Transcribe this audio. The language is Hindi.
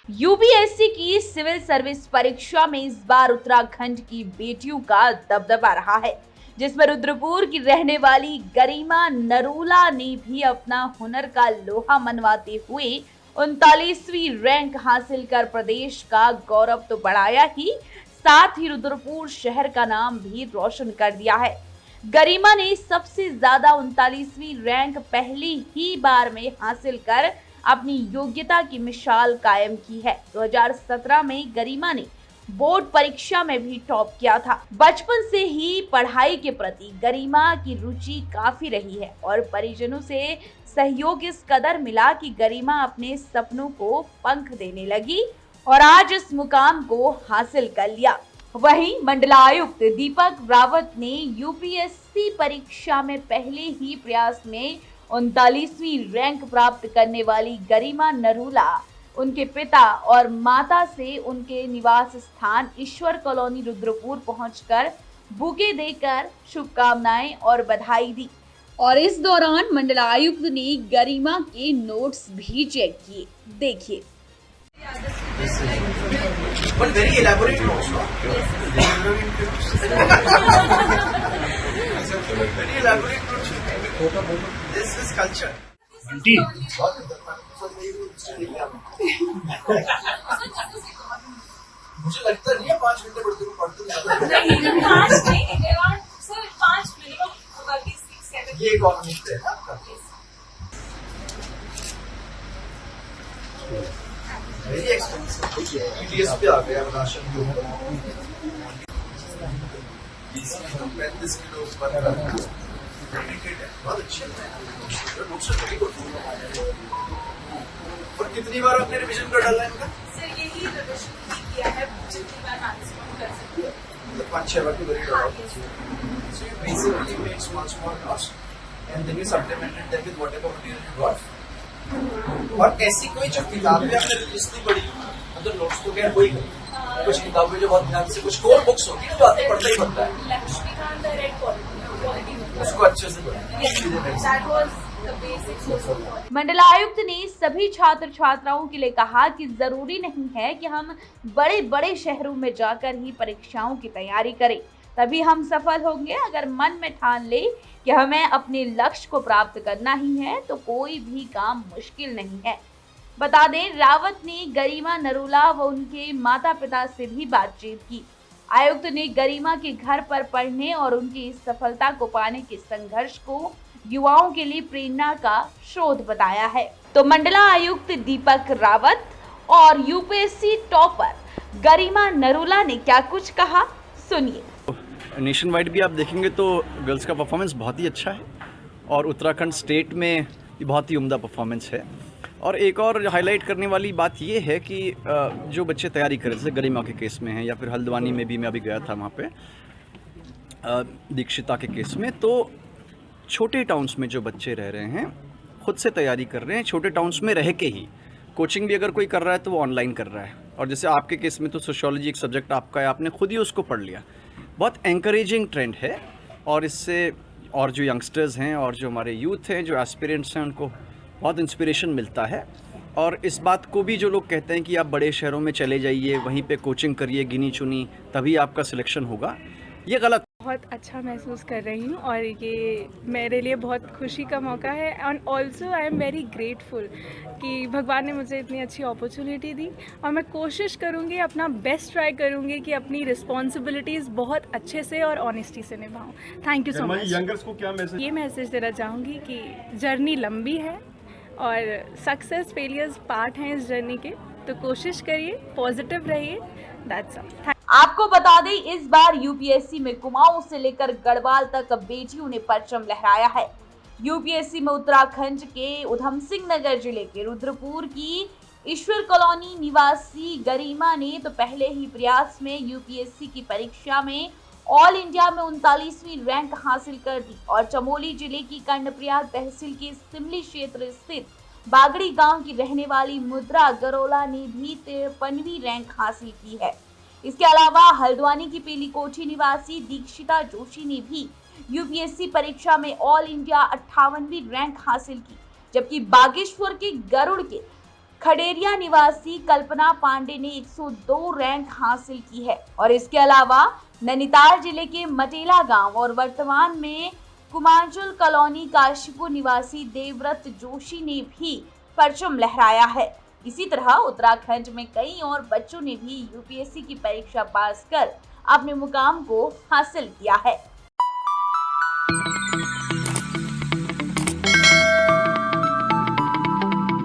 यूपीएससी की सिविल सर्विस परीक्षा में इस बार उत्तराखंड की बेटियों का दबदबा रहा है, जिसमें रुद्रपुर की रहने वाली गरिमा नरूला ने भी अपना हुनर का लोहा मनवाते हुए 39वीं रैंक हासिल कर प्रदेश का गौरव तो बढ़ाया ही, साथ ही रुद्रपुर शहर का नाम भी रोशन कर दिया है। गरिमा ने सबसे ज्यादा 39वीं रैंक पहली ही बार में हासिल कर अपनी योग्यता की मिसाल कायम की है। 2017 में गरिमा ने बोर्ड परीक्षा में भी टॉप किया था। बचपन से ही पढ़ाई के प्रति गरिमा की रुचि काफी रही है और परिजनों से सहयोग इस कदर मिला कि गरिमा अपने सपनों को पंख देने लगी और आज इस मुकाम को हासिल कर लिया। वहीं मंडलायुक्त दीपक रावत ने यूपीएससी परीक्षा में पहले ही प्रयास में 39वीं रैंक प्राप्त करने वाली गरिमा नरूला उनके पिता और माता से उनके निवास स्थान ईश्वर कॉलोनी रुद्रपुर पहुंचकर बुके देकर शुभकामनाएं और बधाई दी। और इस दौरान मंडलायुक्त ने गरिमा के नोट्स भी चेक किए। देखिए। But very elaborate notes, no? Very elaborate notes. This is culture. मुझे लगता नहीं है 5 घंटे पढ़ते नहीं 5 नहीं अराउंड सर 5 मिनिमम होगा 6 ये इकोनॉमिक है आपका वेरी एक्सपेंसिव टीडीएस पे आ गया राशन जो है 35 किलो पर बहुत अच्छे हैं नोट्स वेरी गुड। और कितनी बार आपने रिवीजन कर डाला है इनका? सर यही रिवीजन किया है जितनी बार मैक्सिमम कर सकते हैं 5-6 बार तो very good. So you basically make small notes and then you supplemented them with whatever material you got। और ऐसी कोई जो किताबें आपने रिलीज नहीं पढ़ी मतलब नोट्स तो क्या कोई कुछ किताबें जो बहुत ध्यान से कुछ कोर बुक्स होती है जो आपको पढ़ना ही पड़ता है लक्ष्मीकांत द रेड क्वालिटी उसको अच्छे से मंडलायुक्त ने सभी छात्र छात्राओं के लिए कहा कि जरूरी नहीं है कि हम बड़े बड़े शहरों में जाकर ही परीक्षाओं की तैयारी करें, तभी हम सफल होंगे। अगर मन में ठान ले कि हमें अपने लक्ष्य को प्राप्त करना ही है तो कोई भी काम मुश्किल नहीं है। बता दें, रावत ने गरिमा नरूला व उनके माता पिता से भी बातचीत की। आयुक्त ने गरिमा के घर पर पढ़ने और उनकी इस सफलता को पाने के संघर्ष को युवाओं के लिए प्रेरणा का स्रोत बताया है। तो मंडला आयुक्त दीपक रावत और यूपीएससी टॉपर गरिमा नरूला ने क्या कुछ कहा, सुनिए। नेशन वाइड भी आप देखेंगे तो गर्ल्स का परफॉर्मेंस बहुत ही अच्छा है और उत्तराखंड स्टेट में बहुत ही उम्दा परफॉर्मेंस है। और एक और हाईलाइट करने वाली बात ये है कि जो बच्चे तैयारी कर रहे जैसे गरिमा के केस में है या फिर हल्द्वानी में भी मैं अभी गया था वहाँ पे दीक्षिता के केस में, तो छोटे टाउन्स में जो बच्चे रह रहे हैं खुद से तैयारी कर रहे हैं, छोटे टाउन्स में रह के ही। कोचिंग भी अगर कोई कर रहा है तो वो ऑनलाइन कर रहा है। और जैसे आपके केस में तो सोशियोलॉजी एक सब्जेक्ट आपका है, आपने खुद ही उसको पढ़ लिया। बहुत एनकरेजिंग ट्रेंड है और इससे और जो यंगस्टर्स हैं और जो हमारे यूथ हैं जो एस्पिरेंट्स हैं उनको बहुत इंस्पिरेशन मिलता है। और इस बात को भी जो लोग कहते हैं कि आप बड़े शहरों में चले जाइए, वहीं पे कोचिंग करिए गिनी चुनी तभी आपका सिलेक्शन होगा, ये गलत। बहुत अच्छा महसूस कर रही हूँ और ये मेरे लिए बहुत खुशी का मौका है। And also I am very grateful कि भगवान ने मुझे इतनी अच्छी अपॉर्चुनिटी दी और मैं कोशिश करूँगी, अपना बेस्ट ट्राई करूँगी कि अपनी रिस्पॉन्सिबिलिटीज़ बहुत अच्छे से और ऑनेस्टी से निभाऊँ। Thank you so much. Youngers को क्या मैसेज? ये मैसेज देना चाहूँगी कि जर्नी लंबी है और सक्सेस फेलियर्स पार्ट हैं इस जर्नी के, तो कोशिश करिए, पॉजिटिव रहिए। That's all. आपको बता दें, इस बार यूपीएससी में कुमाऊं से लेकर गढ़वाल तक बेटियों ने परचम लहराया है। यूपीएससी में उत्तराखंड के उधम सिंह नगर जिले के रुद्रपुर की ईश्वर कॉलोनी निवासी गरिमा ने तो पहले ही प्रयास में यूपीएससी की परीक्षा में ऑल इंडिया में 39वीं रैंक हासिल कर दी और चमोली जिले की कर्णप्रयाग तहसील के सिमली क्षेत्र स्थित बागड़ी गांव की रहने वाली मुद्रा गरोला ने भी 53वीं रैंक हासिल की है। इसके अलावा हल्द्वानी की पीली कोठी निवासी दीक्षिता जोशी ने भी यूपीएससी परीक्षा में ऑल इंडिया 58वीं रैंक हासिल की, जबकि बागेश्वर के गरुड़ के खडेरिया निवासी कल्पना पांडे ने 102 रैंक हासिल की है। और इसके अलावा नैनीताल जिले के मटेला गांव और वर्तमान में कुमांचल कॉलोनी काशीपुर निवासी देवव्रत जोशी ने भी परचम लहराया है। इसी तरह उत्तराखंड में कई और बच्चों ने भी यूपीएससी की परीक्षा पास कर अपने मुकाम को हासिल किया है।